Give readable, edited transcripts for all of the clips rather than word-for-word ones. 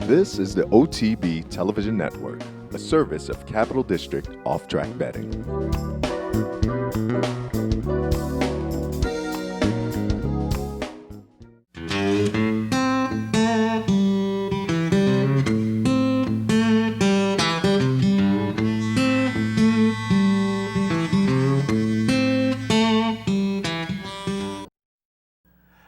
This is the OTB Television Network, a service of Capital District Off-Track Betting.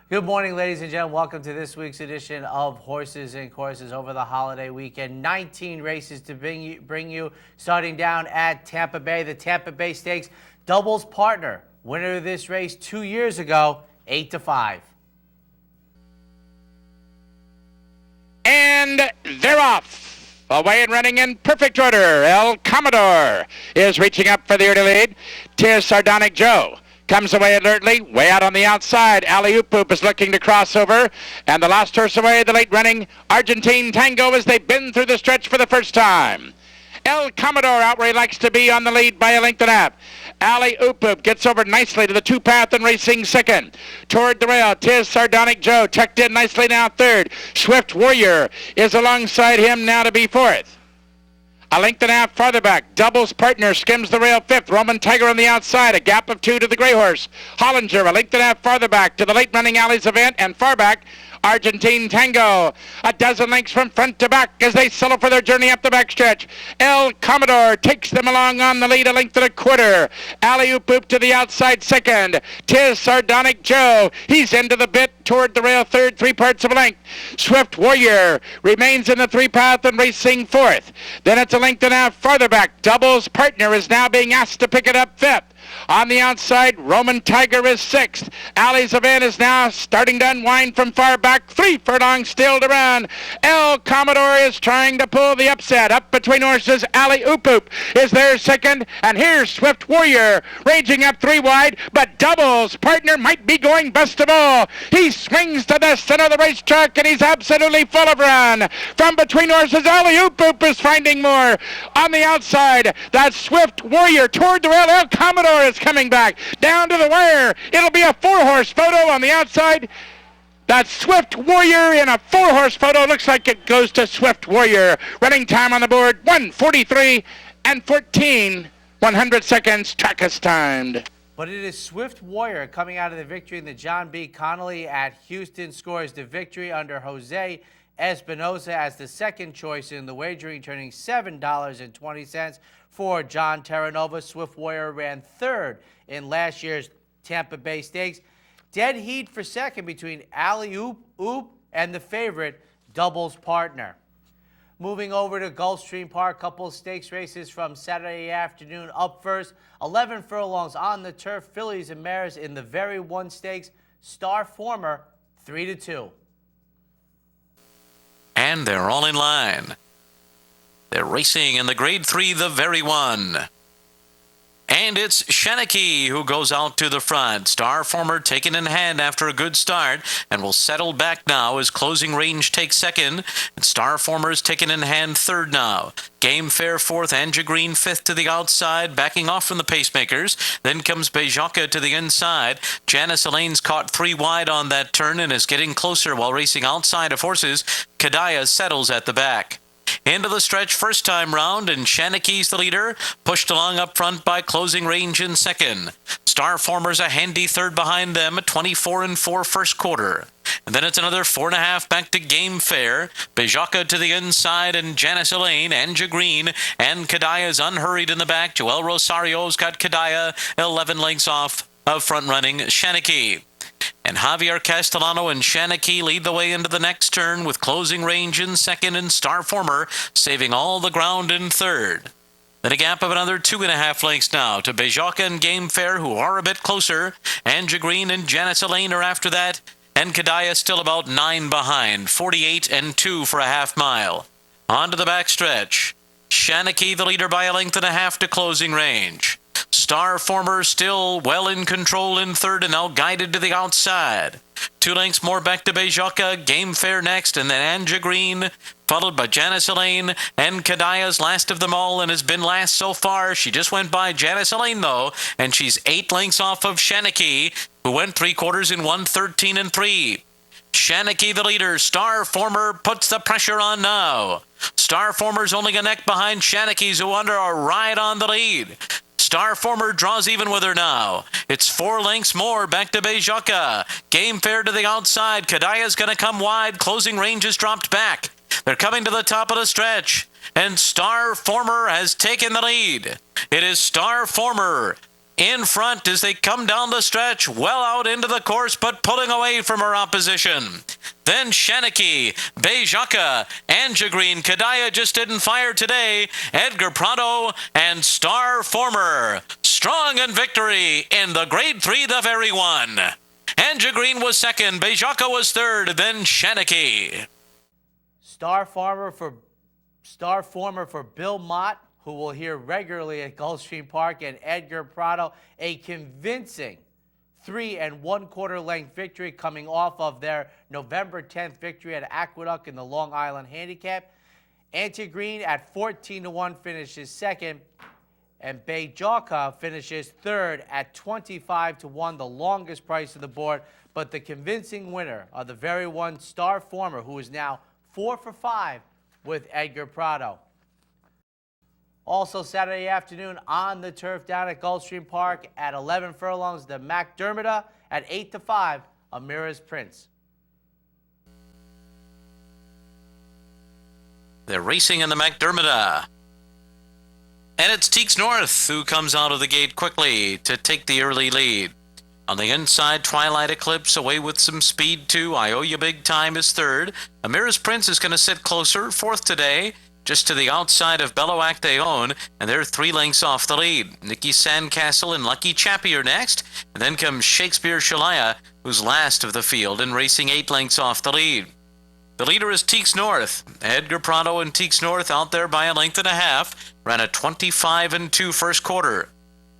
Good morning, ladies and gentlemen. Welcome to this week's edition of Horses and Courses over the holiday weekend. 19 races to bring you, starting down at Tampa Bay. The Tampa Bay Stakes doubles partner. Winner of this race 2 years ago, 8-5. And they're off. Away and running in perfect order. El Commodore is reaching up for the early lead. Tis Sardonic Joe comes away alertly, way out on the outside. Alley Oop Oop is looking to cross over. And the last horse away, the late running Argentine Tango, as they've been through the stretch for the first time. El Commodore out where he likes to be on the lead by a length and a half. Alley Oop Oop gets over nicely to the two-path and racing second. Toward the rail, Tis Sardonic Joe tucked in nicely now third. Swift Warrior is alongside him now to be fourth. A length and a half farther back, Doubles Partner skims the rail fifth. Roman Tiger on the outside, a gap of 2 to the gray horse. Hollinger, a length and a half farther back to the late running Alley's Event, and far back, Argentine Tango. A dozen lengths from front to back as they settle for their journey up the backstretch. El Commodore takes them along on the lead, a length and a quarter. Alley Oop Oop to the outside second. Tis Sardonic Joe, he's into the bit toward the rail third, 3 parts of a length. Swift Warrior remains in the three-path and racing fourth. Then it's a length and a half farther back. Doubles Partner is now being asked to pick it up fifth. On the outside, Roman Tiger is sixth. Alley's Event is now starting to unwind from far back. 3 furlongs still to run. El Commodore is trying to pull the upset. Up between horses, Alley Oop Oop is there second. And here's Swift Warrior raging up 3 wide. But Doubles Partner might be going best of all. He swings to the center of the racetrack and he's absolutely full of run. From between horses, Alley Oop Oop is finding more. On the outside, that's Swift Warrior toward the rail. El Commodore is coming back down to the wire. It'll be a 4-horse photo on the outside. That's Swift Warrior in a 4-horse photo. Looks like it goes to Swift Warrior. Running time on the board, 1:43 and 14 100 track is timed. But it is Swift Warrior coming out of the victory in the John B. Connolly at Houston. Scores the victory under Jose Espinosa as the second choice in the wagering, turning $7.20 for John Terranova. Swift Warrior ran third in last year's Tampa Bay Stakes. Dead heat for second between Alley Oop Oop and the favorite Doubles Partner. Moving over to Gulfstream Park, couple stakes races from Saturday afternoon. Up first, 11 furlongs on the turf. Fillies and Mares in the Very One Stakes. Star Former, 3-2. And they're all in line. They're racing in the Grade 3, the Very One. And it's Shanachie who goes out to the front. Star Former taken in hand after a good start and will settle back now as Closing Range takes second. And Star Former is taken in hand third now. Game Fair fourth, Anja Green fifth to the outside, backing off from the pacemakers. Then comes Bejaka to the inside. Janice Elaine's caught 3 wide on that turn and is getting closer while racing outside of horses. Kadaya settles at the back. Into the stretch first time round, and Shanachie's the leader, pushed along up front by Closing Range in second. Star Former's a handy third behind them, 24-4 first quarter. And then it's another 4.5 back to Game Fair. Bejaka to the inside, and Janice Elaine, Anja Green, and Kadaya's unhurried in the back. Joel Rosario's got Kadaya 11 lengths off of front-running Shanachie. And Javier Castellano and Shanachie lead the way into the next turn with Closing Range in second and Star Former saving all the ground in third. Then a gap of another 2.5 lengths now to Bejaka and Game Fair, who are a bit closer. Anja Green and Janice Elaine are after that, and Kadaya still about 9 behind, 48-2 for a half mile. On to the backstretch. Shanachie the leader by a length and a half to Closing Range. Star Former still well in control in third and now guided to the outside. 2 lengths more back to Bejaka, Game Fair next, and then Anja Green, followed by Janice Elaine, and Kadaya's last of them all and has been last so far. She just went by Janice Elaine, though, and she's 8 lengths off of Shanachie, who went 3 quarters in 1:13-3. Shanachie the leader. Star Former puts the pressure on now. Star Former's only a neck behind Shanachie's, who under a ride on the lead. Star Former draws even with her now. It's 4 lengths more back to Bejaka. Game Fair to the outside. Kadaya's going to come wide. Closing range is dropped back. They're coming to the top of the stretch. And Star Former has taken the lead. It is Star Former in front as they come down the stretch, well out into the course, but pulling away from her opposition. Then Shanachie, Bejaka, Anjagreen, Kadaya just didn't fire today, Edgar Prado, and Star Former. Strong in victory in the Grade 3, the very one. Anjagreen was second, Bejaka was third, then Shanachie. Star Former for Bill Mott, who we'll hear regularly at Gulfstream Park, and Edgar Prado, a convincing 3 1/4 length victory coming off of their November 10th victory at Aqueduct in the Long Island Handicap. Anti-Green at 14-1 finishes second, and Bejaka finishes third at 25-1, the longest price of the board, but the convincing winner of the very one, Star Former, who is now 4 for 5 with Edgar Prado. Also Saturday afternoon on the turf down at Gulfstream Park at 11 furlongs, the MacDermada at 8-5, Amira's Prince. They're racing in the MacDermada. And it's Teeks North who comes out of the gate quickly to take the early lead. On the inside, Twilight Eclipse away with some speed too. I Owe You Big Time is third. Amira's Prince is going to sit closer, fourth today, just to the outside of Belloac They Own, and they're 3 lengths off the lead. Nicky Sandcastle and Lucky Chappie are next, and then comes Shakespeare Shalaya, who's last of the field and racing 8 lengths off the lead. The leader is Teeks North. Edgar Prado and Teeks North out there by 1.5 lengths, ran a 25-2 first quarter.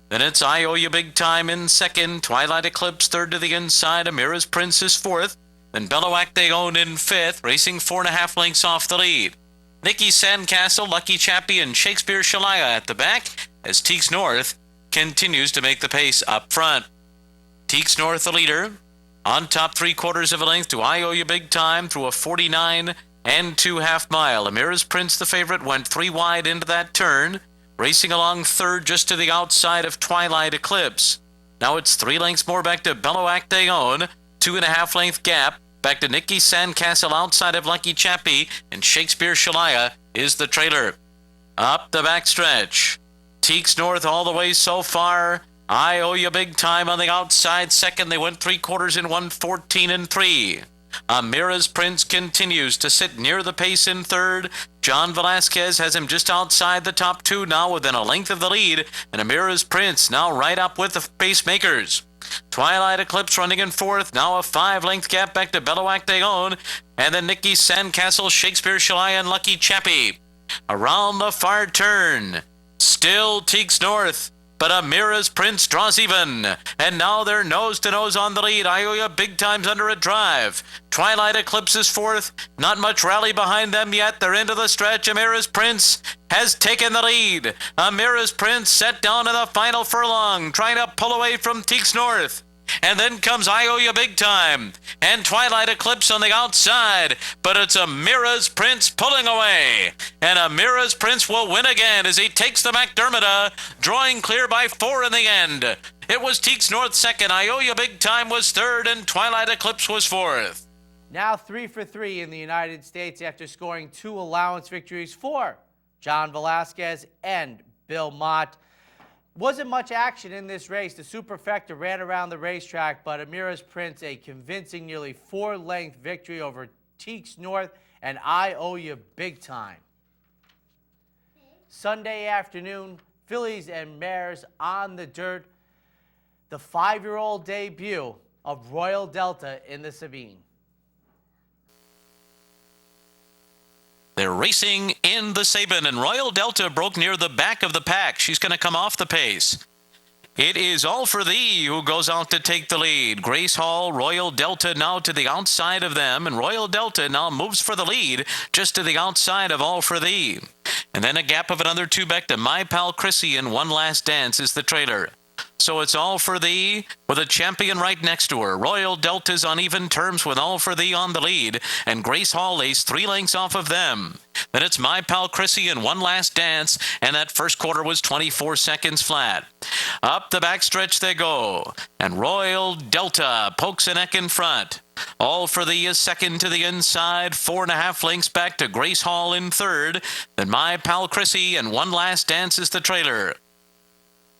Then it's I Owe You Big Time in second, Twilight Eclipse third to the inside, Amira's Prince is fourth, then Belloac They Own in fifth, racing 4.5 lengths off the lead. Nicky Sandcastle, Lucky Chappie, and Shakespeare Shalaya at the back as Teeks North continues to make the pace up front. Teeks North the leader, on top 3/4 of a length to I Owe You Big Time through a 49 2/2 mile. Amira's Prince, the favorite, went 3 wide into that turn, racing along third just to the outside of Twilight Eclipse. Now it's 3 lengths more back to Belloac They Own, 2.5 length gap. Back to Nicky Sandcastle outside of Lucky Chappie, and Shakespeare Shalaya is the trailer. Up the backstretch. Teeks North all the way so far. I Owe You Big Time on the outside second. They went 3/4 in 1:14-3. Amira's Prince continues to sit near the pace in third. John Velasquez has him just outside the top 2 now within a length of the lead, and Amira's Prince now right up with the pacemakers. Twilight Eclipse running in fourth, now a 5-length gap back to Belloac They Own, and then Nicky Sandcastle, Shakespeare Shalaya, and Lucky Chappie. Around the far turn, still Teeks North, but Amira's Prince draws even, and now they're nose to nose on the lead. I Owe You Big Time's under a drive. Twilight Eclipse is fourth, not much rally behind them yet. They're into the stretch. Amira's Prince has taken the lead. Amira's Prince set down in the final furlong, trying to pull away from Teeks North. And then comes I Owe You Big Time and Twilight Eclipse on the outside, but it's Amira's Prince pulling away. And Amira's Prince will win again as he takes the MacDermada, drawing clear by 4 in the end. It was Teeks North second, I Owe You Big Time was third, and Twilight Eclipse was fourth. Now 3 for 3 in the United States after scoring 2 allowance victories for John Velasquez and Bill Mott. Wasn't much action in this race. The Superfecta ran around the racetrack, but Amira's Prince, a convincing nearly 4-length victory over Teeks North and I Owe You Big Time. Sunday afternoon, fillies and mares on the dirt. The 5-year-old debut of Royal Delta in the Sabine. They're racing in the Sabin, and Royal Delta broke near the back of the pack. She's going to come off the pace. It is All For Thee who goes out to take the lead. Grace Hall, Royal Delta now to the outside of them, and Royal Delta now moves for the lead just to the outside of All For Thee. And then a gap of another 2 back to My Pal Chrissy, and One Last Dance is the trailer. So it's All For Thee with a champion right next to her. Royal Delta's on even terms with All For Thee on the lead, and Grace Hall lays 3 lengths off of them. Then it's My Pal Chrissy and One Last Dance, and that first quarter was 24 seconds flat. Up the backstretch they go, and Royal Delta pokes a neck in front. All For Thee is second to the inside, 4.5 lengths back to Grace Hall in third. Then My Pal Chrissy and One Last Dance is the trailer.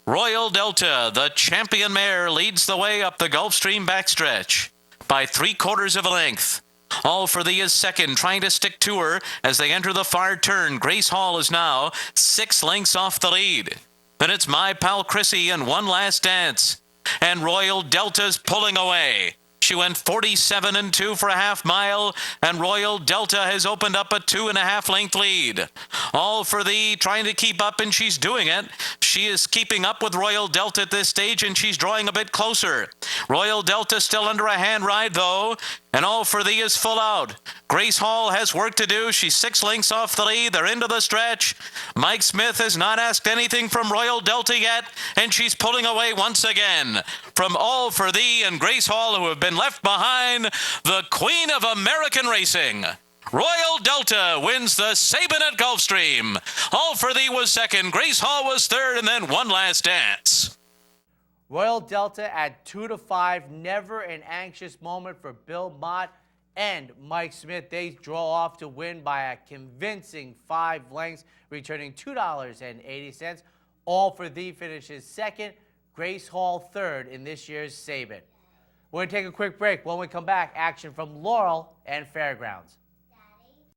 Royal Delta, the champion mare, leads the way up the Gulfstream backstretch by 3/4 of a length. All For Thee is second, trying to stick to her as they enter the far turn. Grace Hall is now 6 lengths off the lead. Then it's My Pal Chrissy and One Last Dance. And Royal Delta's pulling away. She went 47 and 2 for a half mile, and Royal Delta has opened up a 2.5 length lead. All For Thee trying to keep up, and she's doing it. She is keeping up with Royal Delta at this stage, and she's drawing a bit closer. Royal Delta still under a hand ride, though, and All For Thee is full out. Grace Hall has work to do. She's 6 lengths off the lead. They're into the stretch. Mike Smith has not asked anything from Royal Delta yet, and she's pulling away once again from All For Thee and Grace Hall, who have been left behind. The Queen of American Racing, Royal Delta, wins the Sabin at Gulfstream. All For Thee was second, Grace Hall was third, and then One Last Dance. Royal Delta at 2-5. Never an anxious moment for Bill Mott and Mike Smith. They draw off to win by a convincing 5 lengths, returning $2.80. All For Thee finishes second. Grace Hall third in this year's Sabin. We're going to take a quick break. When we come back, action from Laurel and Fairgrounds.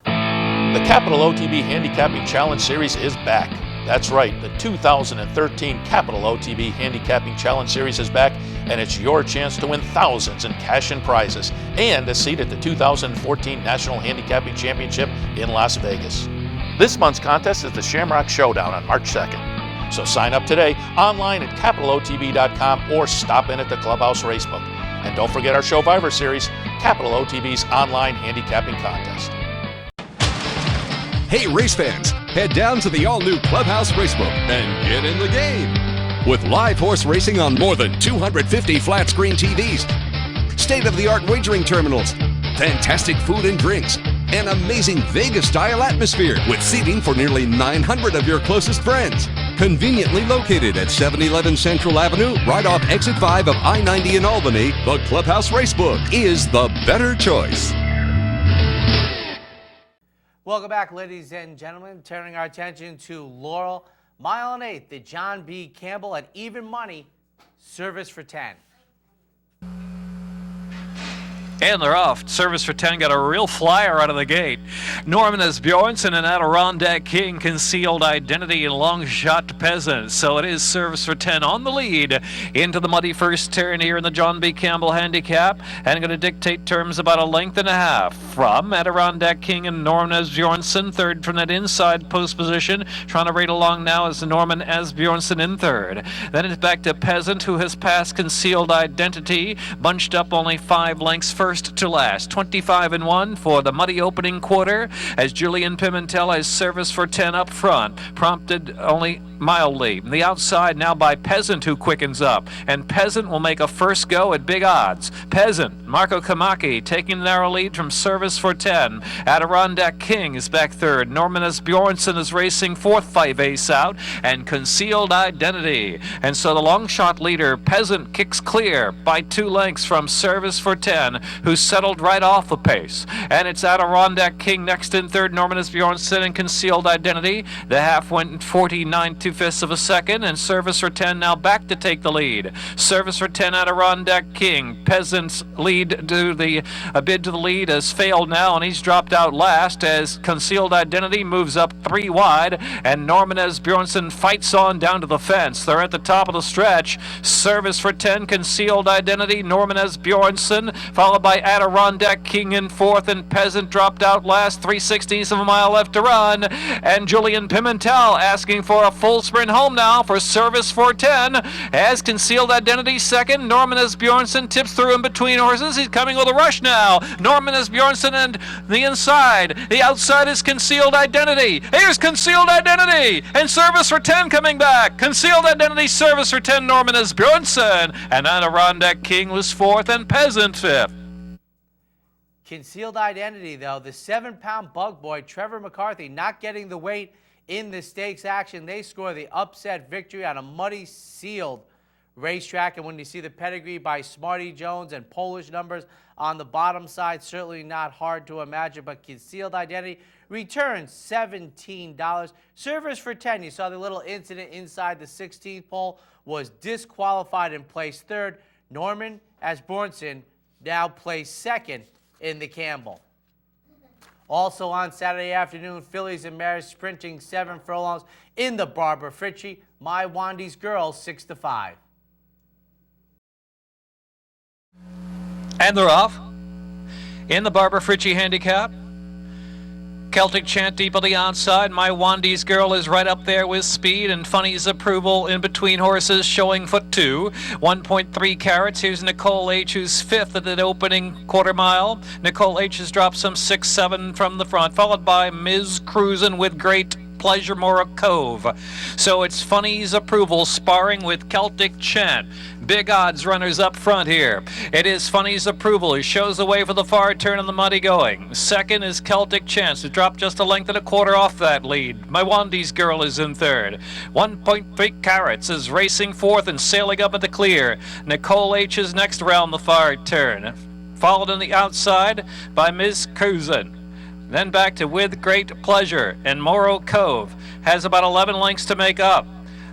The Capital OTB Handicapping Challenge Series is back. That's right, the 2013 Capital OTB Handicapping Challenge Series is back, and it's your chance to win thousands in cash and prizes and a seat at the 2014 National Handicapping Championship in Las Vegas. This month's contest is the Shamrock Showdown on March 2nd. So sign up today online at capitalotb.com or stop in at the Clubhouse Racebook. And don't forget our Showviver Series, Capital OTB's online handicapping contest. Hey race fans, head down to the all-new Clubhouse Racebook and get in the game. With live horse racing on more than 250 flat-screen TVs, state-of-the-art wagering terminals, fantastic food and drinks, an amazing Vegas-style atmosphere with seating for nearly 900 of your closest friends. Conveniently located at 711 Central Avenue, right off exit 5 of I-90 in Albany, the Clubhouse Racebook is the better choice. Welcome back, ladies and gentlemen. Turning our attention to Laurel Mile and 8, the John B. Campbell at even money, service for 10. And they're off. Service for 10 got a real flyer out of the gate. Norman Asbjornsen and Adirondack King, Concealed Identity, and Long Shot Peasant. So it is Service for 10 on the lead into the muddy first turn here in the John B. Campbell Handicap, and going to dictate terms about a length and a half from Adirondack King and Norman Asbjornsen. Third from that inside post position. Trying to rate along now is Norman Asbjornsen in third. Then it's back to Peasant, who has passed Concealed Identity, bunched up only 5 lengths first to last. 25 and 1 for the muddy opening quarter, as Julian Pimentel has Service for 10 up front, prompted only mildly. The outside now by Peasant, who quickens up, and Peasant will make a first go at big odds. Peasant, Marco Kamaki taking the narrow lead from Service for 10. Adirondack King is back third. Norman Asbjornsen is racing fourth, 5 ace out, and Concealed Identity. And so the long shot leader, Peasant, kicks clear by 2 lengths from Service for 10, who settled right off the pace. And it's Adirondack King next in third, Norman Asbjornsen and Concealed Identity. The half went 49 2/5 of a second, and Service for 10 now back to take the lead. Service for 10, Adirondack King. Peasant's lead to the bid to the lead has failed now, and he's dropped out last as Concealed Identity moves up 3 wide, and Norman Asbjornsen fights on down to the fence. They're at the top of the stretch. Service for 10, Concealed Identity, Norman Asbjornsen, followed by by Adirondack King in fourth, and Peasant dropped out last, 3/16 of a mile left to run. And Julian Pimentel asking for a full sprint home now for Service for 10. As Concealed Identity second. Norman Asbjornsen tips through in between horses. He's coming with a rush now. Norman Asbjornsen and the inside. The outside is Concealed Identity. Here's Concealed Identity. And Service for 10 coming back. Concealed Identity, Service for 10, Norman Asbjornsen. And Adirondack King was fourth and Peasant fifth. Concealed Identity, though, the 7-pound bug boy, Trevor McCarthy, not getting the weight in the stakes action. They score the upset victory on a muddy, sealed racetrack. And when you see the pedigree by Smarty Jones and Polish numbers on the bottom side, certainly not hard to imagine. But Concealed Identity returns $17. Service for 10. You saw the little incident inside the 16th pole, was disqualified and placed third. Norman Asbjornsen now placed second in the Campbell. Also on Saturday afternoon, fillies and mares sprinting 7 furlongs in the Barbara Fritchie. My Wandy's Girls 6-5. And they're off. In the Barbara Fritchie handicap. Celtic Chant deep on the outside. My Wandy's Girl is right up there with speed, and Funny's Approval in between horses showing foot 2. 1.3 carats. Here's Nicole H, who's fifth at the opening quarter mile. Nicole H has dropped some 6-7 from the front, followed by Ms. Cruisin' with Great Pleasure Mora Cove. So it's Funny's Approval sparring with Celtic Chant. Big odds runners up front here. It is Funny's Approval who shows the way for the far turn on the muddy going. Second is Celtic Chance, who dropped just a length and a quarter off that lead. My Wandy's Girl is in third. 1.3 carats is racing fourth and sailing up at the clear. Nicole H is next around the far turn, followed on the outside by Ms. Cousin. Then back to With Great Pleasure, and Morrow Cove has about 11 lengths to make up.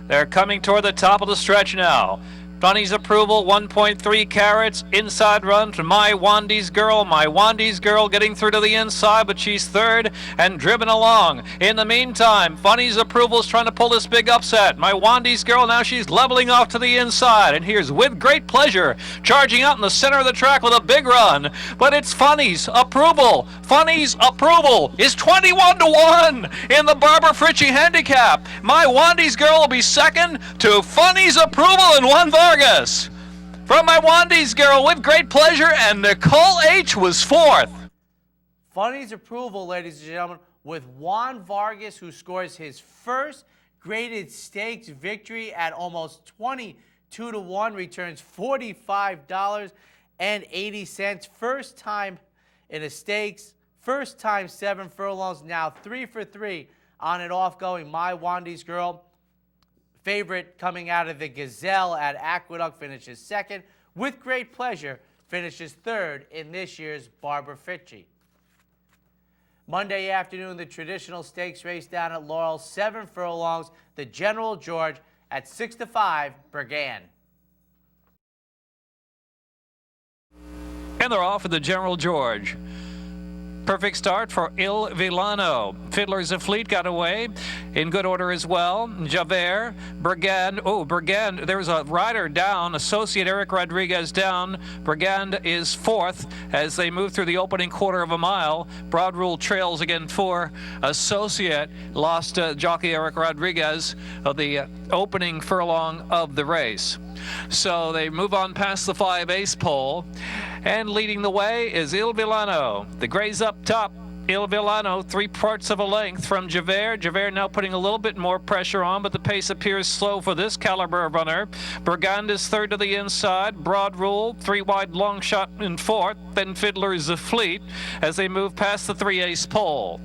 They're coming toward the top of the stretch now. Funny's Approval, 1.3 carats. Inside run to My Wandy's Girl. My Wandy's Girl getting through to the inside, but she's third and driven along. In the meantime, Funny's Approval's trying to pull this big upset. My Wandy's Girl, now she's leveling off to the inside. And here's With Great Pleasure charging out in the center of the track with a big run. But it's Funny's Approval. Funny's Approval is 21-1 in the Barbara Fritchie handicap. My Wandy's Girl will be second to Funny's Approval and one Vargas. From My Wandy's Girl, With Great Pleasure, and Nicole H was fourth. Funny's Approval, ladies and gentlemen, with Juan Vargas, who scores his first graded stakes victory at almost 22-1, returns $45.80. First time in a stakes, first time 7 furlongs, now 3 for 3 on an off-going My Wandy's Girl. Favorite coming out of the Gazelle at Aqueduct finishes second. With Great Pleasure finishes third in this year's Barbara Fritchie. Monday afternoon, the traditional stakes race down at Laurel, 7 furlongs. The General George at 6-5, Bergan. And they're off with the General George. Perfect start for Il Villano. Fiddler's a Fleet got away in good order as well. Javert, Brigand. Oh, Brigand, there's a rider down. Associate Eric Rodriguez down. Brigand is fourth as they move through the opening quarter of a mile. Broad Rule trails again for Associate. Lost jockey Eric Rodriguez of the opening furlong of the race. So they move on past the 5-ace pole, and leading the way is Il Villano. The grays up top. Il Villano, 3/4 of a length from Javert. Javert now putting a little bit more pressure on, but the pace appears slow for this caliber of runner. Brigand is third to the inside. Broad Rule, 3 wide long shot in fourth. Then Fiddler's a Fleet as they move past the 3-ace pole.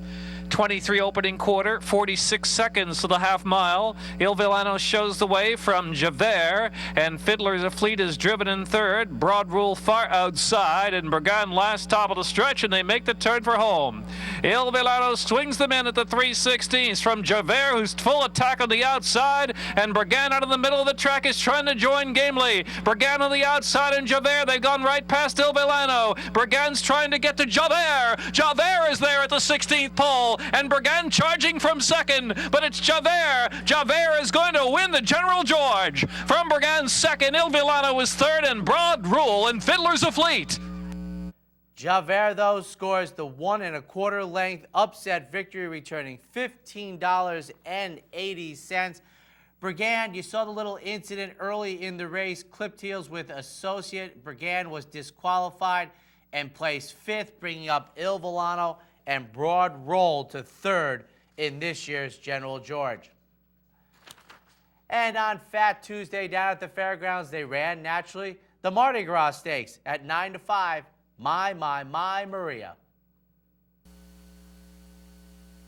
23 opening quarter, 46 seconds to the half mile. Il Villano shows the way from Javert, and Fiddler's a Fleet is driven in third. Broad Rule far outside, and Brigand last top of the stretch, and they make the turn for home. Il Villano swings them in at the 3/16 from Javert, who's full attack on the outside, and Brigand out in the middle of the track is trying to join gamely. Brigand on the outside, and Javert, they've gone right past Il Villano. Brigand's trying to get to Javert. Javert is there at the 16th pole, and Brigand charging from second, but it's Javert. Javert is going to win the General George. From Brigand's second, Il Villano is third, and Broad Rule and Fiddler's a Fleet. Javert, though, scores the 1 1/4 length upset victory, returning $15.80. Brigand, you saw the little incident early in the race, clipped heels with Associate. Brigand was disqualified and placed 5th, bringing up Il Volano and Broad Roll to 3rd in this year's General George. And on Fat Tuesday down at the fairgrounds, they ran, naturally, the Mardi Gras Stakes at 9 to 5. My Maria.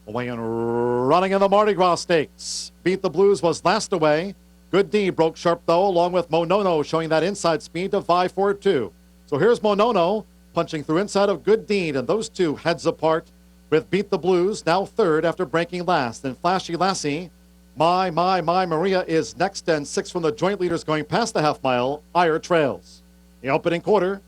Away and running in the Mardi Gras Stakes. Beat the Blues was last away. Good D broke sharp, though, along with Monono showing that inside speed to 5.42. So here's Monono punching through inside of Good Deed, and those two heads apart with Beat the Blues, now 3rd after breaking last. And Flashy Lassie, My Maria is next, and 6 from the joint leaders going past the half mile. Ire trails. The opening quarter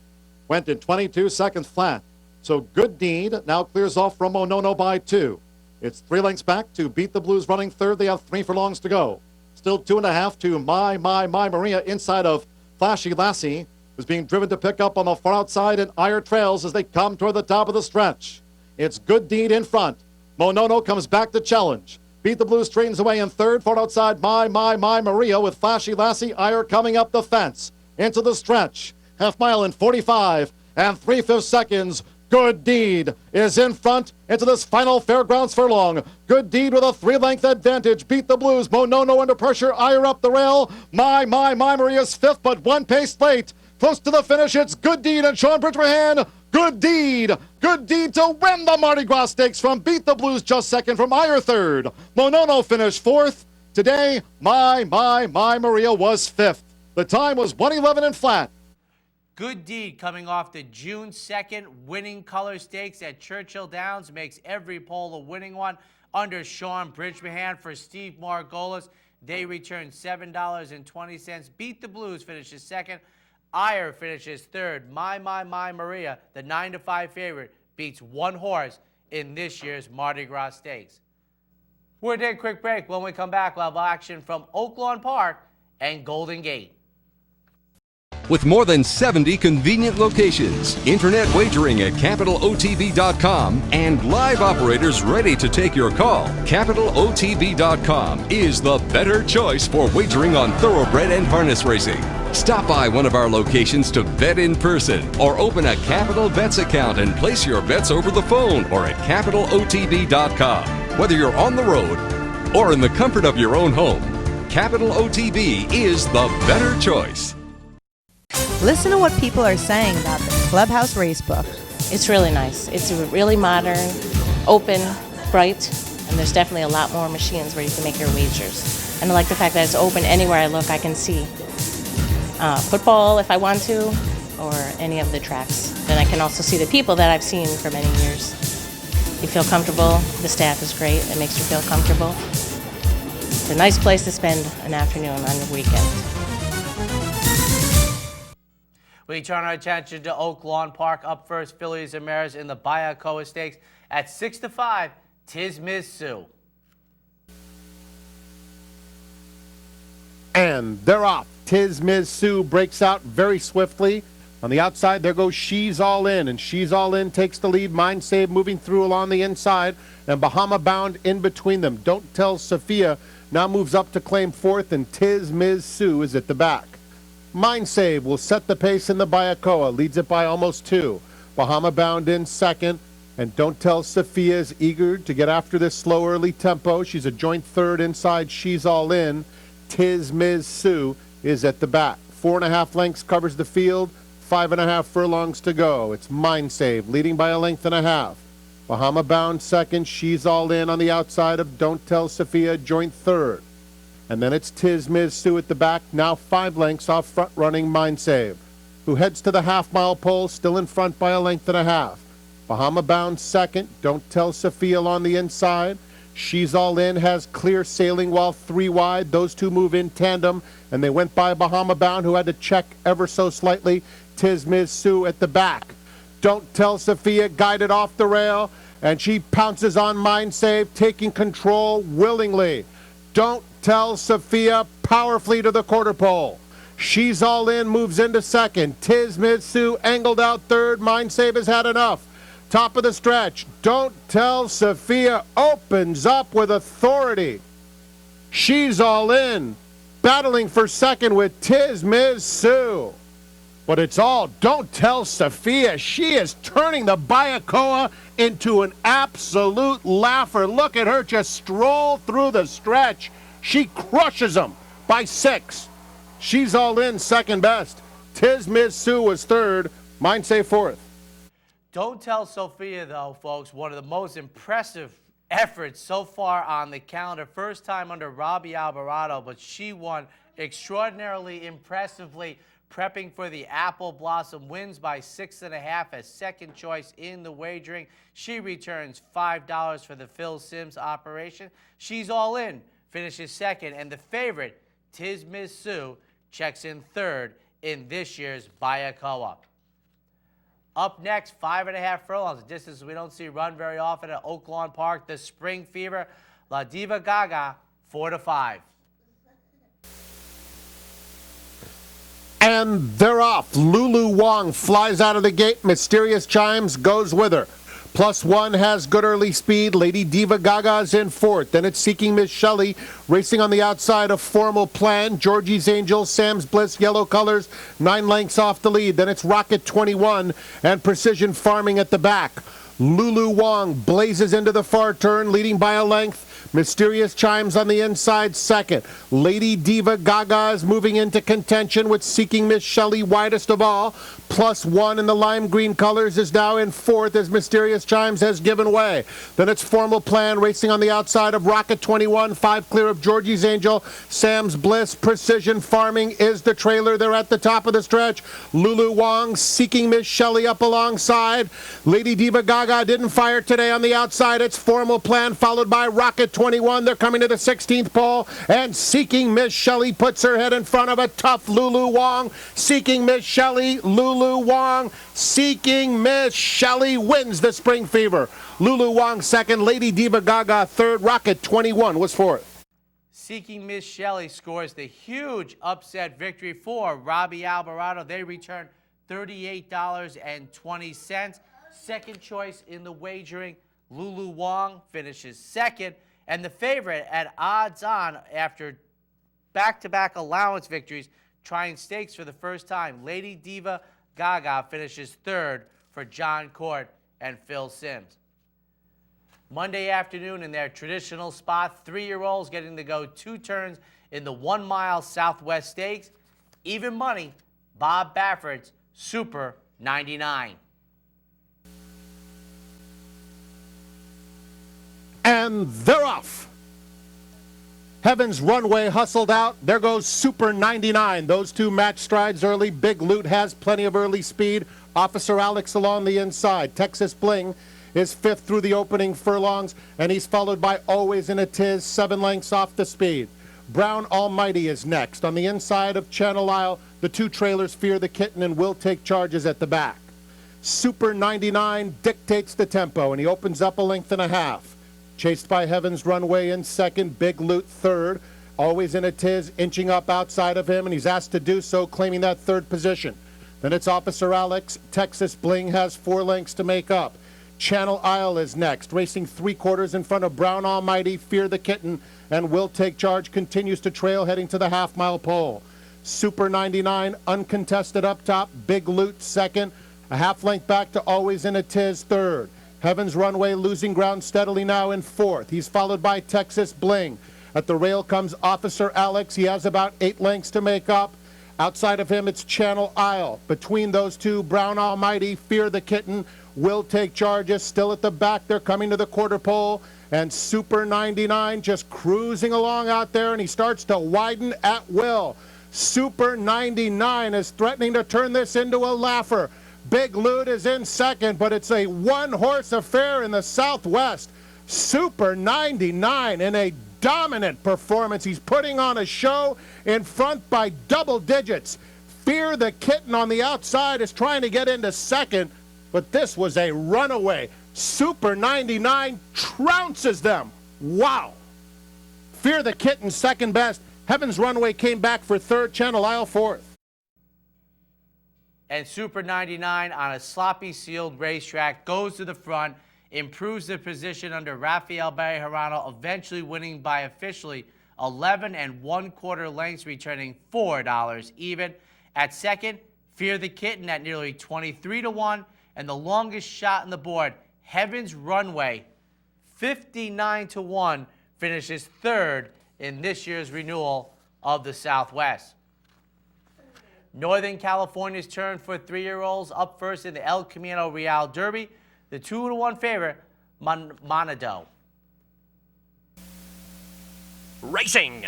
went in 22 seconds flat. So Good Deed now clears off from Monono by 2. It's 3 lengths back to Beat the Blues running 3rd. They have 3 furlongs to go. Still 2.5 to My Maria inside of Flashy Lassie, who's being driven to pick up on the far outside, and Ire trails as they come toward the top of the stretch. It's Good Deed in front. Monono comes back to challenge. Beat the Blues straightens away in 3rd. Far outside, My Maria with Flashy Lassie. Ire coming up the fence into the stretch. Half mile in 45 and 3/5 seconds. Good Deed is in front into this final fairgrounds furlong. Good Deed with a 3-length advantage. Beat the Blues. Monono under pressure. Ire up the rail. My Maria's 5th, but 1 pace late. Close to the finish. It's Good Deed and Sean Bridgman. Good Deed to win the Mardi Gras Stakes from Beat the Blues just 2nd, from Ire 3rd. Monono finished 4th. Today, My Maria was 5th. The time was 1:11 and flat. Good Deed, coming off the June 2nd winning color stakes at Churchill Downs, makes every pole a winning one under Sean Bridgman. For Steve Margolis, they return $7.20. Beat the Blues finishes 2nd. Ire finishes 3rd. My Maria, the 9 to 5 favorite, beats 1 horse in this year's Mardi Gras Stakes. We're going to take a quick break. When we come back, we'll have action from Oaklawn Park and Golden Gate. With more than 70 convenient locations, internet wagering at CapitalOTB.com, and live operators ready to take your call, CapitalOTB.com is the better choice for wagering on thoroughbred and harness racing. Stop by one of our locations to bet in person, or open a Capital Bets account and place your bets over the phone or at CapitalOTB.com. Whether you're on the road or in the comfort of your own home, Capital OTB is the better choice. Listen to what people are saying about the Clubhouse Racebook. It's really nice. It's really modern, open, bright, and there's definitely a lot more machines where you can make your wagers. And I like the fact that it's open. Anywhere I look, I can see football if I want to, or any of the tracks. And I can also see the people that I've seen for many years. You feel comfortable. The staff is great. It makes you feel comfortable. It's a nice place to spend an afternoon on the weekend. We turn our attention to Oaklawn Park. Up first, fillies and mares in the Bayakoa Stakes at 6 to 5. Tis Miss Sue. And they're off. Tis Miss Sue breaks out very swiftly. On the outside, there goes She's All In, and She's All In takes the lead. Mind Save moving through along the inside, and Bahama Bound in between them. Don't Tell Sophia now moves up to claim 4th, and Tis Miss Sue is at the back. Mind Save will set the pace in the Bayakoa, leads it by almost 2. Bahama Bound in 2nd, and Don't Tell Sophia is eager to get after this slow early tempo. She's a joint 3rd inside She's All In. Tis Miss Sue is at the back. 4.5 lengths covers the field, 5.5 furlongs to go. It's Mind Save leading by 1.5 lengths. Bahama Bound 2nd, She's All In on the outside of Don't Tell Sophia, joint 3rd. And then it's Tis Miss Sue at the back, now 5 lengths off front-running Mind Save, who heads to the half-mile pole, still in front by 1.5 lengths. Bahama Bound 2nd, Don't Tell Sophia on the inside. She's All In has clear sailing while 3 wide. Those two move in tandem, and they went by Bahama Bound, who had to check ever so slightly. Tis Miss Sue at the back. Don't Tell Sophia guided off the rail, and she pounces on Mind Save, taking control willingly. Don't Tell Sophia powerfully to the quarter pole. She's All In moves into second. Tiz Mitsu angled out third. Mind Save has had enough. Top of the stretch. Don't Tell Sophia opens up with authority. She's All In, battling for second with Tiz Mitsu. But it's all Don't Tell Sophia. She is turning the Bayakoa into an absolute laugher. Look at her just stroll through the stretch. She crushes them by 6. She's All In second best. Tiz Mitsu was third. Mind Save fourth. Don't Tell Sophia, though, folks, one of the most impressive efforts so far on the calendar. First time under Robbie Alvarado, but she won extraordinarily impressively, prepping for the Apple Blossom. Wins by 6.5 as second choice in the wagering. She returns $5 for the Phil Simms operation. She's All In finishes second, and the favorite, Tiz Mitsu, checks in third in this year's Bayakoa. Up next, 5.5 furlongs, a distance we don't see run very often at Oaklawn Park. The Spring Fever, La Diva Gaga, 4-5. And they're off. Lulu Wong flies out of the gate. Mysterious Chimes goes with her. +1 has good early speed. Lady Diva Gaga's in fourth. Then it's Seeking Miss Shelley racing on the outside of Formal Plan. Georgie's Angel, Sam's Bliss, Yellow Colors, 9 lengths off the lead. Then it's Rocket 21 and Precision Farming at the back. Lulu Wong blazes into the far turn, leading by a length. Mysterious Chimes on the inside second. Lady Diva Gaga is moving into contention with Seeking Miss Shelley widest of all. +1 in the lime green colors is now in fourth as Mysterious Chimes has given way. Then it's Formal Plan racing on the outside of Rocket 21. 5 clear of Georgie's Angel. Sam's Bliss. Precision Farming is the trailer. They're at the top of the stretch. Lulu Wong, Seeking Miss Shelley up alongside. Lady Diva Gaga didn't fire today on the outside. It's Formal Plan followed by Rocket 21. They're coming to the 16th pole, and Seeking Miss Shelley puts her head in front of a tough Lulu Wong. Seeking Miss Shelley, Lulu Wong, Seeking Miss Shelley wins the Spring Fever. Lulu Wong second, Lady Diva Gaga third, Rocket 21 was fourth. Seeking Miss Shelley scores the huge upset victory for Robbie Alvarado. They return $38.20. Second choice in the wagering, Lulu Wong finishes second. And the favorite at odds on after back-to-back allowance victories, trying stakes for the first time, Lady Diva Gaga finishes third for John Court and Phil Simms. Monday afternoon in their traditional spot, 3-year-olds getting to go 2 turns in the 1 mile Southwest Stakes. Even money, Bob Baffert's Super 99. And they're off. Heaven's Runway hustled out. There goes Super 99. Those 2 match strides early. Big Loot has plenty of early speed. Officer Alex along the inside. Texas Bling is 5th through the opening furlongs, and he's followed by Always in a Tiz, 7 lengths off the speed. Brown Almighty is next. On the inside of Channel Isle, the 2 trailers Fear the Kitten and Will Take Charges at the back. Super 99 dictates the tempo, and he opens up a length and a half. Chased by Heaven's Runway in second, Big Loot third. Always in a Tiz, inching up outside of him, and he's asked to do so, claiming that third position. Then it's Officer Alex. Texas Bling has 4 lengths to make up. Channel Isle is next, racing 3/4 in front of Brown Almighty, Fear the Kitten, and Will Take Charge continues to trail, heading to the half-mile pole. Super 99 uncontested up top, Big Loot second, a half length back to Always in a Tiz third. Heaven's Runway losing ground steadily now in fourth. He's followed by Texas Bling. At the rail comes Officer Alex. He has about 8 lengths to make up. Outside of him, it's Channel Isle. Between those 2, Brown Almighty, Fear the Kitten, Will Take Charges. Still at the back, they're coming to the quarter pole. And Super 99 just cruising along out there, and he starts to widen at will. Super 99 is threatening to turn this into a laugher. Big Loot is in second, but it's a 1-horse affair in the Southwest. Super 99 in a dominant performance. He's putting on a show in front by double digits. Fear the Kitten on the outside is trying to get into second, but this was a runaway. Super 99 trounces them. Wow. Fear the Kitten second best. Heaven's Runway came back for third. Channel Isle fourth. And Super 99 on a sloppy sealed racetrack goes to the front, improves the position under Rafael Bejarano, eventually winning by officially 11 1/4 lengths, returning $4 even. At second, Fear the Kitten at nearly 23-1, and the longest shot on the board, Heaven's Runway, 59-1, finishes third in this year's renewal of the Southwest. Northern California's turn for 3-year-olds. Up first in the El Camino Real Derby, the 2-1 favorite, Monado. Racing.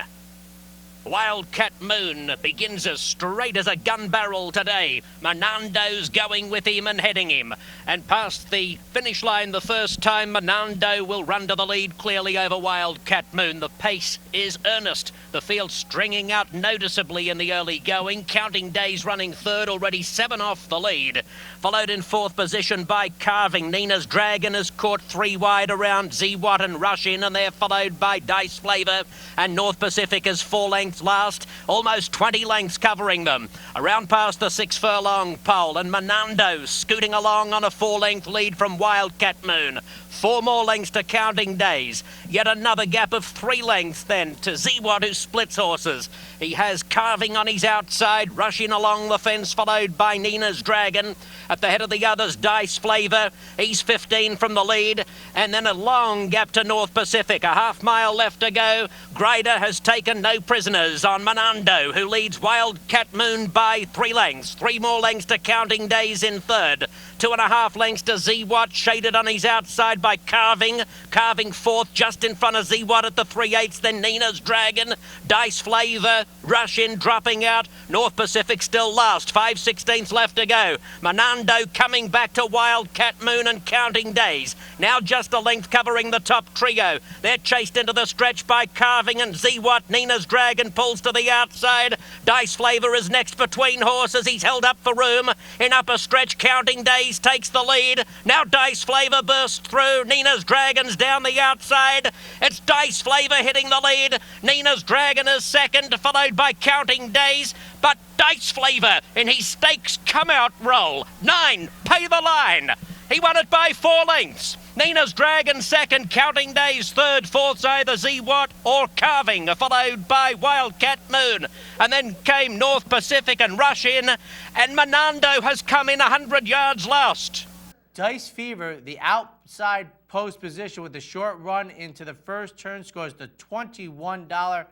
Wildcat Moon begins as straight as a gun barrel today. Menando's going with him and heading him. And past the finish line the first time, Menando will run to the lead clearly over Wildcat Moon. The pace is earnest. The field stringing out noticeably in the early going. Counting Days running third, already 7 off the lead. Followed in fourth position by Carving. Nina's Dragon has caught 3 wide around Z-Watt and Rush In, and they're followed by Dice Flavor. And North Pacific is 4 lengths last, almost 20 lengths covering them. Around past the 6 furlong pole, and Menando scooting along on a 4-length lead from Wildcat Moon. 4 more lengths to Counting Days. Yet another gap of 3 lengths then to Z-Watt, who splits horses. He has Carving on his outside, rushing along the fence, followed by Nina's Dragon. At the head of the others, Dice Flavor. He's 15 from the lead. And then a long gap to North Pacific. A half-mile left to go. Grider has taken no prisoners on Menando, who leads Wildcat Moon by 3 lengths. 3 more lengths to Counting Days in third. 2.5 lengths to Z-Watt, shaded on his outside by Carving. Carving fourth, just in front of Z-Watt at the 3/8. Then Nina's Dragon. Dice Flavor, Rush In dropping out. North Pacific still last. 5/16 left to go. Menando coming back to Wildcat Moon and Counting Days. Now just a length covering the top trio. They're chased into the stretch by Carving and Z-Watt. Nina's Dragon pulls to the outside. Dice Flavor is next between horses. He's held up for room. In upper stretch, Counting Days takes the lead. Now Dice Flavor bursts through. Nina's Dragon's down the outside. It's Dice Flavor hitting the lead. Nina's Dragon is second, followed by Counting Days. But Dice Flavor in his stakes come out roll. 9, Pay the Line. He won it by 4 lengths. Nina's Dragon second, Counting Days third, fourth's either Z-Watt or Carving, followed by Wildcat Moon. And then came North Pacific and Rush In, and Menando has come in 100 yards last. Dice Fever, the outside post position with the short run into the first turn, scores the $21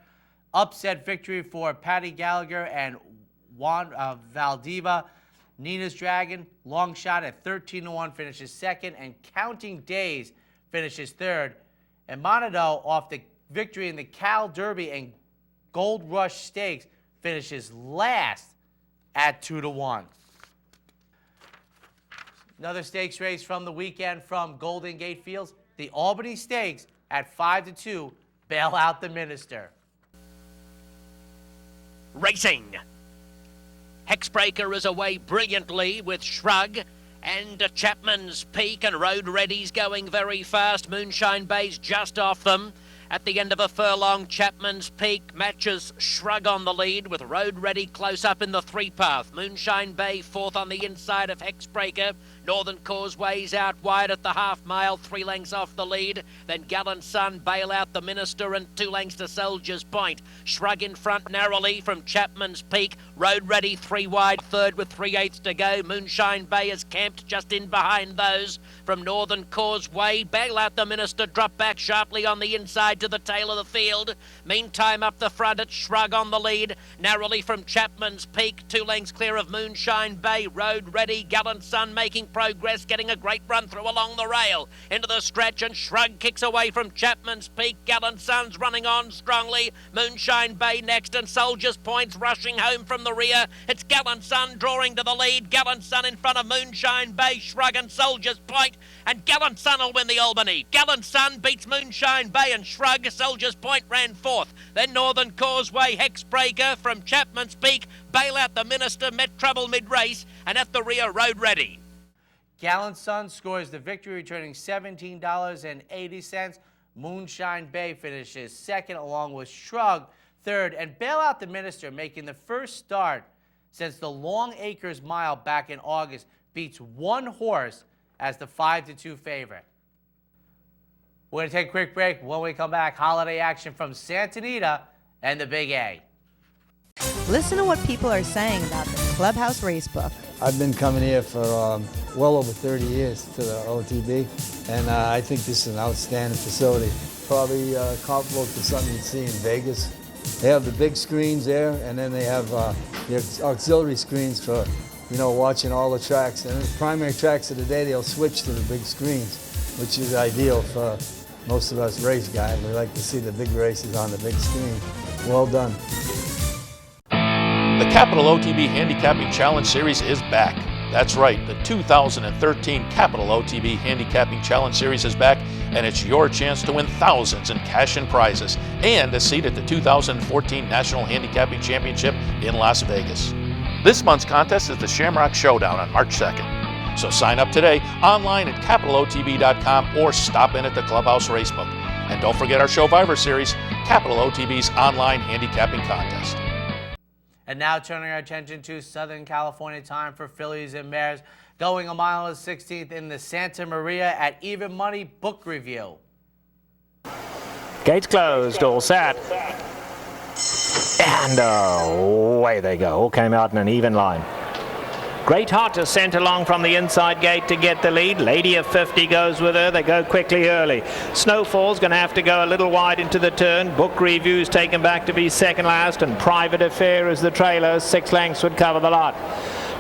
upset victory for Patty Gallagher and Juan Valdiva. Nina's Dragon, long shot at 13-1, finishes second, and Counting Days finishes third. And Monado, off the victory in the Cal Derby and Gold Rush Stakes, finishes last at 2-1. Another stakes race from the weekend from Golden Gate Fields, the Albany Stakes at 5-2, Bail Out the Minister. Racing. Hexbreaker is away brilliantly with Shrug and Chapman's Peak, and Road Ready's going very fast. Moonshine Bay's just off them. At the end of a furlong, Chapman's Peak matches Shrug on the lead, with Road Ready close up in the 3-path. Moonshine Bay fourth on the inside of Hexbreaker. Northern Causeway's out wide at the half-mile, 3 lengths off the lead. Then Gallant Sun, Bail Out the Minister, and 2 lengths to Soldier's Point. Shrug in front narrowly from Chapman's Peak. Road Ready 3 wide, third with 3/8 to go. Moonshine Bay is camped just in behind those. From Northern Causeway, Bail Out the Minister drop back sharply on the inside to the tail of the field. Meantime, up the front, it's Shrug on the lead. Narrowly from Chapman's Peak, 2 lengths clear of Moonshine Bay. Road Ready, Gallant Sun making progress, getting a great run through along the rail. Into the stretch, and Shrug kicks away from Chapman's Peak. Gallant Sun's running on strongly. Moonshine Bay next, and Soldier's Point's rushing home from the rear. It's Gallant Sun drawing to the lead. Gallant Sun in front of Moonshine Bay, Shrug and Soldier's Point. And Gallant Sun will win the Albany. Gallant Sun beats Moonshine Bay and Shrug. Soldier's Point ran fourth. Then Northern Causeway, Hexbreaker from Chapman's Peak. Bail Out the Minister met trouble mid-race. And at the rear, Road Ready. Gallant Sun scores the victory, returning $17.80. Moonshine Bay finishes second, along with Shrug third. And Bail Out the Minister, making the first start since the Long Acres Mile back in August, beats one horse as the 5-2 favorite. We're going to take a quick break. When we come back, holiday action from Santa Anita and the Big A. Listen to what people are saying about the Clubhouse Racebook. I've been coming here for well over 30 years to the OTB, and I think this is an outstanding facility. Probably comparable to something you'd see in Vegas. They have the big screens there, and then they have the auxiliary screens for, watching all the tracks. And the primary tracks of the day, they'll switch to the big screens, which is ideal for most of us race guys. We like to see the big races on the big screen. Well done. The Capital OTB Handicapping Challenge Series is back. That's right, the 2013 Capital OTB Handicapping Challenge Series is back, and it's your chance to win thousands in cash and prizes and a seat at the 2014 National Handicapping Championship in Las Vegas. This month's contest is the Shamrock Showdown on March 2nd. So sign up today online at capitalotb.com or stop in at the Clubhouse Racebook. And don't forget our Showviver series, Capital OTB's online handicapping contest. And now turning our attention to Southern California time for fillies and mares. Going a mile and 16th in the Santa Maria at Even Money Book Review. Gates closed, all set. And away they go. All came out in an even line. Great Hot is sent along from the inside gate to get the lead. Lady of 50 goes with her. They go quickly early. Snowfall's going to have to go a little wide into the turn. Book Review's taken back to be second last, and Private Affair is the trailer. 6 lengths would cover the lot.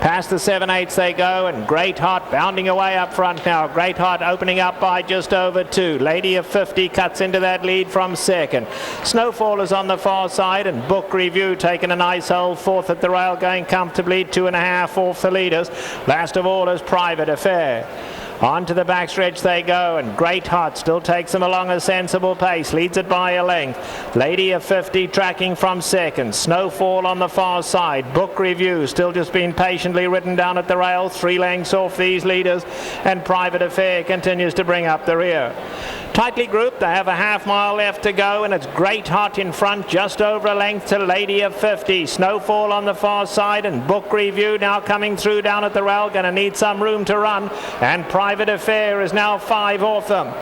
Past the 7/8 they go, and Great Hot bounding away up front now. Great Hot opening up by just over 2. Lady of 50 cuts into that lead from second. Snowfall is on the far side, and Book Review taking a nice hold. Fourth at the rail, going comfortably. 2.5 off the leaders. Last of all is Private Affair. On to the backstretch they go, and Great Hot still takes them along a sensible pace, leads it by a length. Lady of 50 tracking from second. Snowfall on the far side. Book Review still just been patiently ridden down at the rail, 3 lengths off these leaders, and Private Affair continues to bring up the rear. Tightly grouped, they have a half mile left to go, and it's Great Hot in front, just over a length to Lady of 50. Snowfall on the far side, and Book Review now coming through down at the rail, going to need some room to run, and Private Affair is now 5 off them.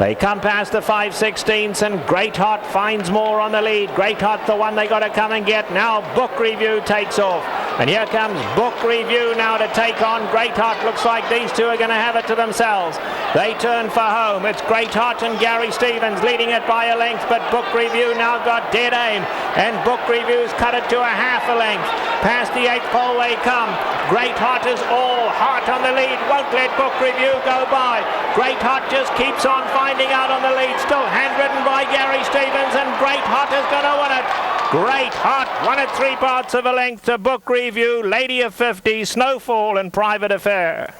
They come past the 5/16ths, and Great Hot finds more on the lead. Great Hot, the one they got to come and get. Now Book Review takes off. And here comes Book Review now to take on Great Hot. Looks like these two are going to have it to themselves. They turn for home. It's Great Hot and Gary Stevens leading it by a length, but Book Review now got dead aim, and Book Review's cut it to a half a length. Past the 8th pole they come. Great Hot is all heart on the lead, won't let Book Review go by. Great Hot just keeps on finding out on the lead, still handwritten by Gary Stevens, and Great Hot is going to win it. Great Hot won it 3 parts of a length to Book Review, Lady of 50, Snowfall, and Private Affair.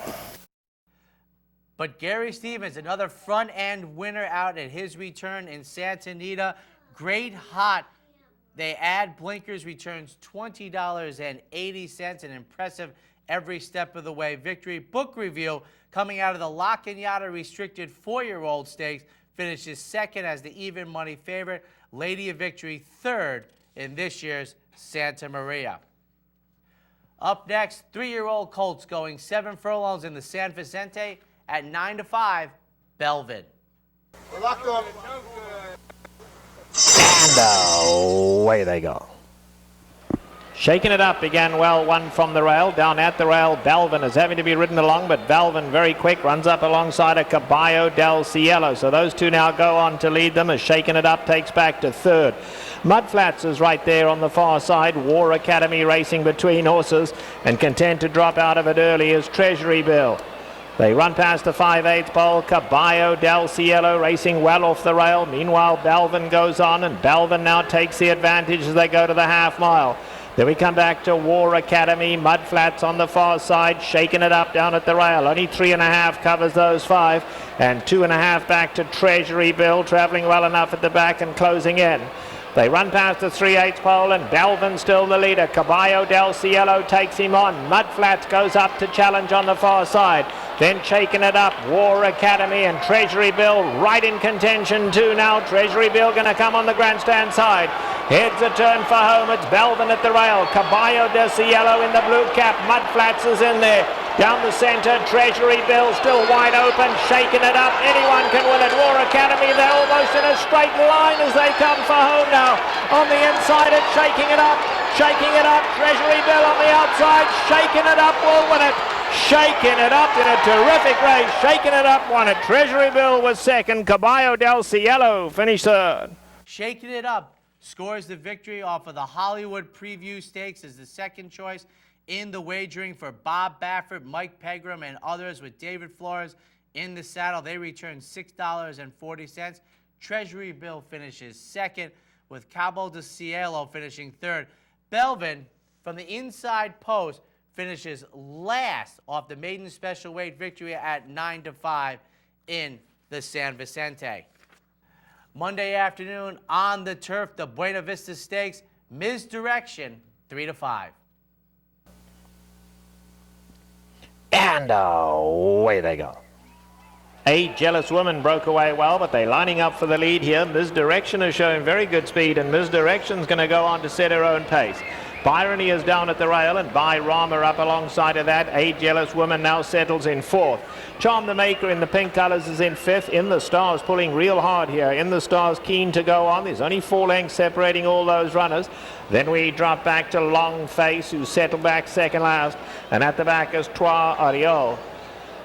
But Gary Stevens, another front-end winner out at his return in Santa Anita. Great Hot. They add blinkers, returns $20.80, an impressive every step of the way victory. Book Review, coming out of the La Cañada restricted 4-year-old stakes, finishes second as the even money favorite. Lady of Victory third in this year's Santa Maria. Up next, 3-year-old colts going 7 furlongs in the San Vicente at 9-5, Belvin. We're locked on. And away they go. Shaking it up, began well, one from the rail. Down at the rail, Belvin is having to be ridden along, but Belvin very quick, runs up alongside a Caballo del Cielo. So those two now go on to lead them as Shaking It Up takes back to third. Mudflats is right there on the far side. War Academy racing between horses, and content to drop out of it early is Treasury Bill. They run past the 5/8 pole. Caballo del Cielo racing well off the rail. Meanwhile, Belvin goes on, and Belvin now takes the advantage as they go to the half mile. Then we come back to War Academy. Mudflats on the far side, Shaking It Up down at the rail. Only 3.5 covers those 5, and 2.5 back to Treasury Bill, traveling well enough at the back and closing in. They run past the 3/8 pole, and Belvin still the leader. Caballo del Cielo takes him on. Mudflats goes up to challenge on the far side. Then shaking it up, War Academy and Treasury Bill right in contention too now. Treasury Bill going to come on the grandstand side. Heads a turn for home. It's Belvin at the rail. Caballo de Cielo in the blue cap. Mud Flats is in there. Down the center, Treasury Bill still wide open, shaking it up. Anyone can win it. War Academy, they're almost in a straight line as they come for home now. On the inside, it's shaking it up. Shaking it up. Treasury Bill on the outside, shaking it up, will win it. Shaking it up in a terrific race. Shaking it up, won it. Treasury Bill was second. Caballo del Cielo finished third. Shaking it up scores the victory off of the Hollywood Preview Stakes as the second choice in the wagering for Bob Baffert, Mike Pegram, and others with David Flores in the saddle. They return $6.40. Treasury Bill finishes second, with Cabo de Cielo finishing third. Belvin, from the inside post, finishes last off the maiden special weight victory at 9-5 in the San Vicente. Monday afternoon on the turf, the Buena Vista Stakes, Misdirection, 3-5. And away they go. A Jealous Woman broke away well, but they're lining up for the lead here. Misdirection is showing very good speed, and Misdirection's going to go on to set her own pace. Byrony is down at the rail, and By Rama up alongside of that. A Jealous Woman now settles in fourth. Charm the Maker in the pink colours is in fifth. In the Stars pulling real hard here. In the Stars keen to go on. There's only 4 lengths separating all those runners. Then we drop back to Long Face, who settled back second last. And at the back is Trois Ariol.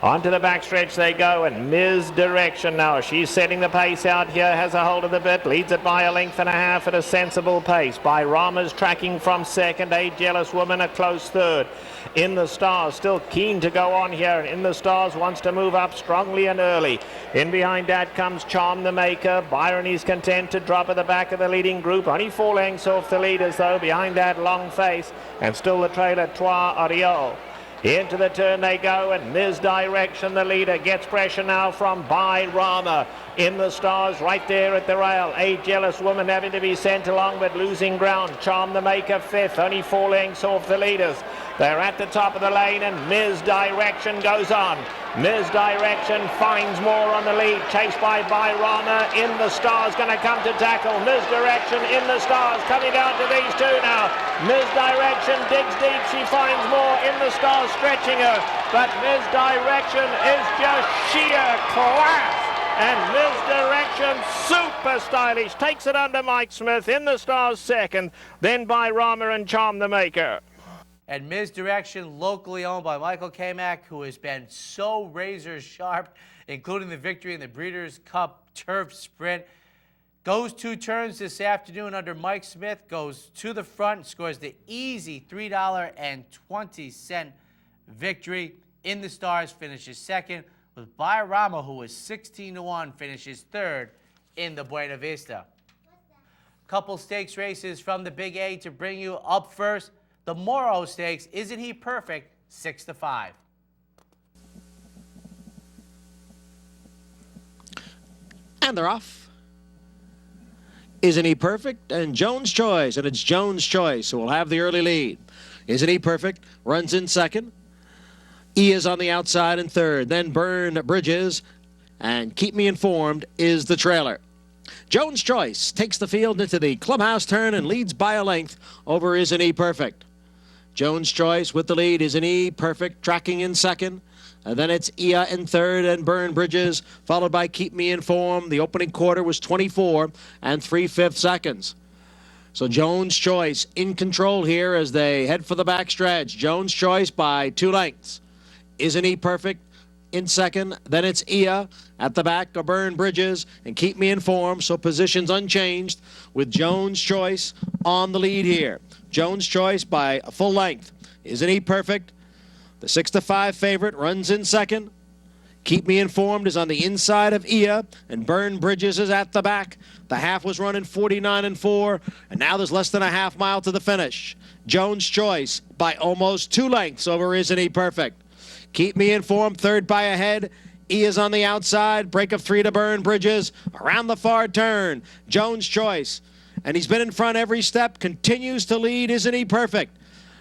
Onto the backstretch they go, and Misdirection now. She's setting the pace out here, has a hold of the bit, leads it by a length and a half at a sensible pace. By Rama's tracking from second. A Jealous Woman a close third. In the Stars still keen to go on here, and In the Stars wants to move up strongly and early. In behind that comes Charm the Maker. Byrony's content to drop at the back of the leading group. Only 4 lengths off the leaders though. Behind that, Long Face, and still the trailer Trois Ariol. Into the turn they go, and Misdirection, the leader, gets pressure now from By Rama. In the Stars right there at the rail. A Jealous Woman having to be sent along but losing ground. Charm the Maker fifth, only 4 lengths off the leaders. They're at the top of the lane, and Misdirection goes on. Misdirection finds more on the lead, chased by Rama. In the Stars going to come to tackle. Misdirection, In the Stars coming down to these two now. Misdirection digs deep, she finds more. In the Stars stretching her, but Misdirection is just sheer class. And Misdirection, super stylish, takes it under Mike Smith. In the Stars second, then By Rama and Charm the Maker. And Misdirection, locally owned by Michael Kamak, who has been so razor sharp, including the victory in the Breeders' Cup Turf Sprint. Goes 2 turns this afternoon under Mike Smith, goes to the front, scores the easy $3.20 victory. In the Stars finishes second, with By Rama, who was 16-1, finishes third in the Buena Vista. Couple stakes races from the Big A to bring you up first. The Morrow Stakes, Isn't He Perfect? 6-5. And they're off. Isn't He Perfect? And Jones' Choice, and it's Jones' Choice who will have the early lead. Isn't He Perfect? Runs in second. E is on the outside in third. Then Burn Bridges, and Keep Me Informed is the trailer. Jones' Choice takes the field into the clubhouse turn and leads by a length over Isn't He Perfect. Jones' Choice with the lead. Isn't He Perfect tracking in second. And then it's Ia in third and Burn Bridges, followed by Keep Me Informed. The opening quarter was 24 and 3/5 seconds. So Jones' Choice in control here as they head for the backstretch. Jones' Choice by 2 lengths. Isn't He Perfect in second. Then it's Ia at the back of Burn Bridges and Keep Me Informed. So positions unchanged with Jones' Choice on the lead here. Jones' Choice by a full length. Isn't He Perfect? The 6-5 favorite runs in second. Keep Me Informed is on the inside of Ia, and Burn Bridges is at the back. The half was running 49-4, and now there's less than a half mile to the finish. Jones' Choice by almost 2 lengths over Isn't He Perfect. Keep Me Informed, third by a head. Ia's on the outside. Break of 3 to Burn Bridges. Around the far turn. Jones' Choice. And he's been in front every step. Continues to lead. Isn't He Perfect?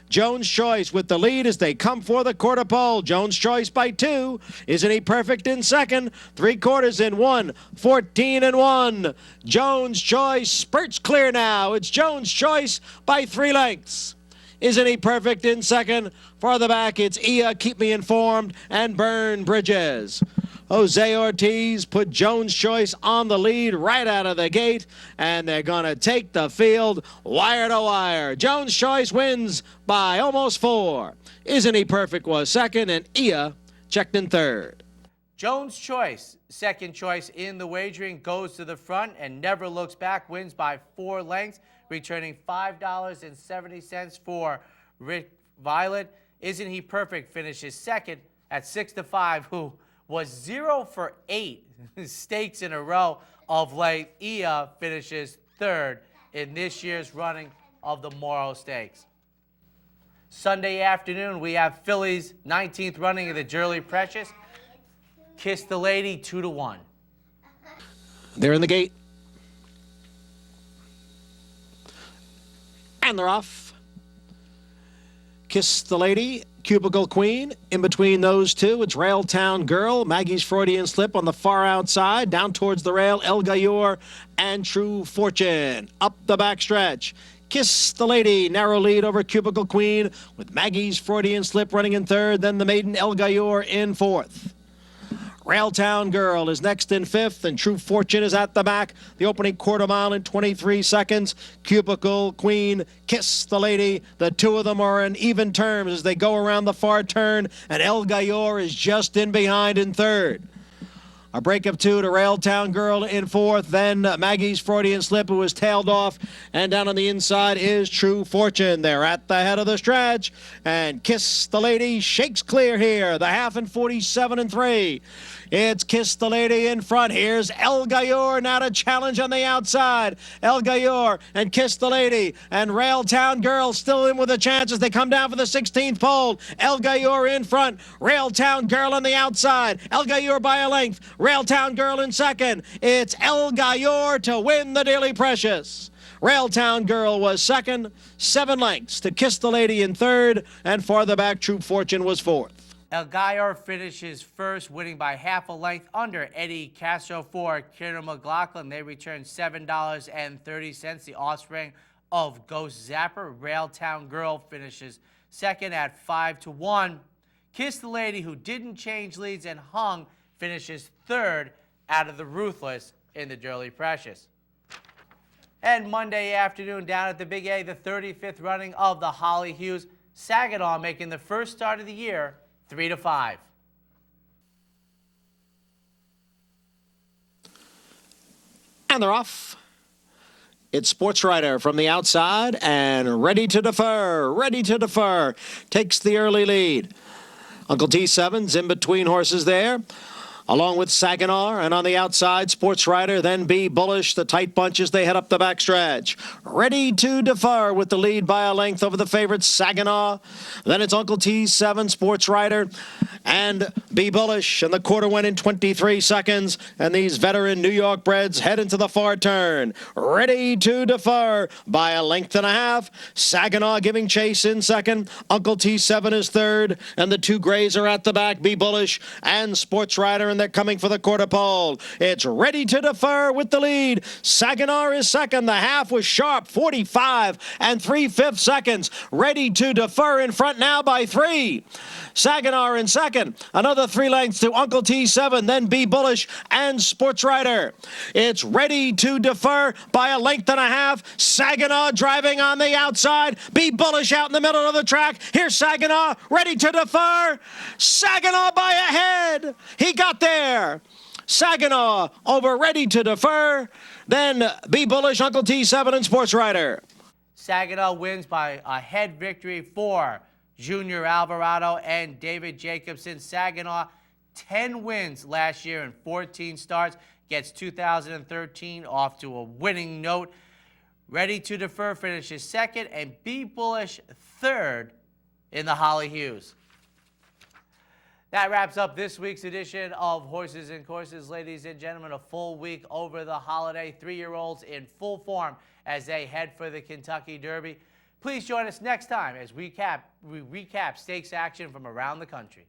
Jones Choice with the lead as they come for the quarter pole. Jones Choice by 2. Isn't he perfect in second? 3/4 in 1. 14 and 1. Jones Choice spurts clear now. It's Jones Choice by 3 lengths. Isn't he perfect in second? Farther back, it's Ia, Keep Me Informed, and Burn Bridges. Jose Ortiz put Jones Choice on the lead right out of the gate, and they're going to take the field wire to wire. Jones Choice wins by almost 4. Isn't he perfect was second, and Ia checked in third. Jones Choice, second choice in the wagering, goes to the front and never looks back, wins by 4 lengths, returning $5.70 for Rick Violet. Isn't he perfect finishes second at 6-5, who was 0 for 8 stakes in a row of late. Ia finishes third in this year's running of the Morrow Stakes. Sunday afternoon, we have Philly's 19th running of the Jolly Precious. Kiss the Lady, 2-1. They're in the gate. And they're off. Kiss the Lady, Cubicle Queen. In between those two, it's Railtown Girl, Maggie's Freudian Slip on the far outside. Down towards the rail, El Gayor and True Fortune. Up the backstretch. Kiss the Lady, narrow lead over Cubicle Queen with Maggie's Freudian Slip running in third. Then the maiden El Gayor in fourth. Railtown Girl is next in fifth, and True Fortune is at the back. The opening quarter mile in 23 seconds. Cubicle Queen, Kiss the Lady. The two of them are in even terms as they go around the far turn, and El Gayor is just in behind in third. A break of 2 to Railtown Girl in fourth, then Maggie's Freudian Slip, who was tailed off, and down on the inside is True Fortune. They're at the head of the stretch, and Kiss the Lady shakes clear here. The half in 47 and 3. It's Kiss the Lady in front. Here's El Gayor now to challenge on the outside. El Gayor and Kiss the Lady and Railtown Girl still in with a chance as they come down for the 16th pole. El Gayor in front. Railtown Girl on the outside. El Gayor by a length. Railtown Girl in second. It's El Gayor to win the Daily Precious. Railtown Girl was second, 7 lengths to Kiss the Lady in third, and farther back, True Fortune was fourth. El Gayor finishes first, winning by half a length under Eddie Castro for Kieran McLaughlin. They returned $7.30. The offspring of Ghost Zapper, Railtown Girl, finishes second at 5-1. Kiss the Lady, who didn't change leads and hung, finishes third out of the Ruthless in the Jolly Precious. And Monday afternoon down at the Big A, the 35th running of the Holly Hughes, Saginaw making the first start of the year 3-5. And they're off. It's Sports Rider from the outside and Ready to Defer. Takes the early lead. Uncle T7's in between horses there, along with Saginaw, and on the outside, Sports Rider, then Be Bullish, the tight bunch as they head up the backstretch. Ready to Defer with the lead by a length over the favorite Saginaw. Then it's Uncle T7, Sports Rider, and Be Bullish, and the quarter went in 23 seconds, and these veteran New York breds head into the far turn. Ready to Defer by a length and a half. Saginaw giving chase in second. Uncle T7 is third, and the two grays are at the back, Be Bullish and Sports Rider, and they're coming for the quarter pole. It's Ready to Defer with the lead. Saginaw is second. The half was sharp, 45 and 3/5 seconds. Ready to Defer in front now by 3. Saginaw in second. Another 3 lengths to Uncle T7, then Be Bullish and Sports Rider. It's Ready to Defer by a length and a half. Saginaw driving on the outside. Be Bullish out in the middle of the track. Here's Saginaw, Ready to Defer. Saginaw by a head. He got there. Saginaw over Ready to Defer. Then Be Bullish, Uncle T7, and Sports Rider. Saginaw wins by a head victory for Junior Alvarado and David Jacobson. Saginaw, 10 wins last year in 14 starts, gets 2013 off to a winning note. Ready to Defer finishes second, and Be Bullish third in the Holly Hughes. That wraps up this week's edition of Horses and Courses. Ladies and gentlemen, a full week over the holiday. 3-year-olds in full form as they head for the Kentucky Derby. Please join us next time as we recap stakes action from around the country.